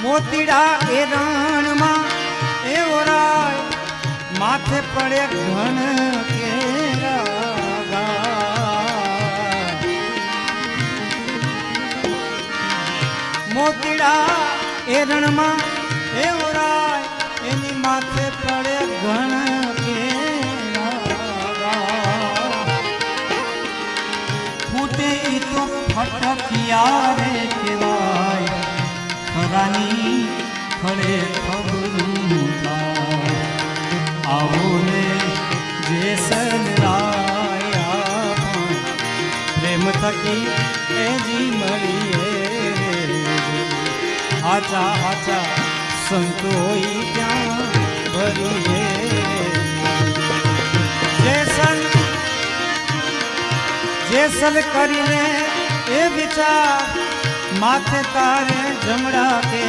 મોતીડા એ રણમાં એ ઓરાય માથે પડે ઘન કેરા મોતીડા એ રણમાં એ ઓરાય એની માથે પડે ઘન ફૂટે ઈ તો ફટકિયા રે કહેવાય ખરાની ખડે ખબરું થાય આવો ને જેસલરાયા પ્રેમ થકી એજી મળીએ આચા આચા સંતોઈ ત્યાં ભરીએ જેસલ કરીને એ વિચાર માથે તારે જમડા કે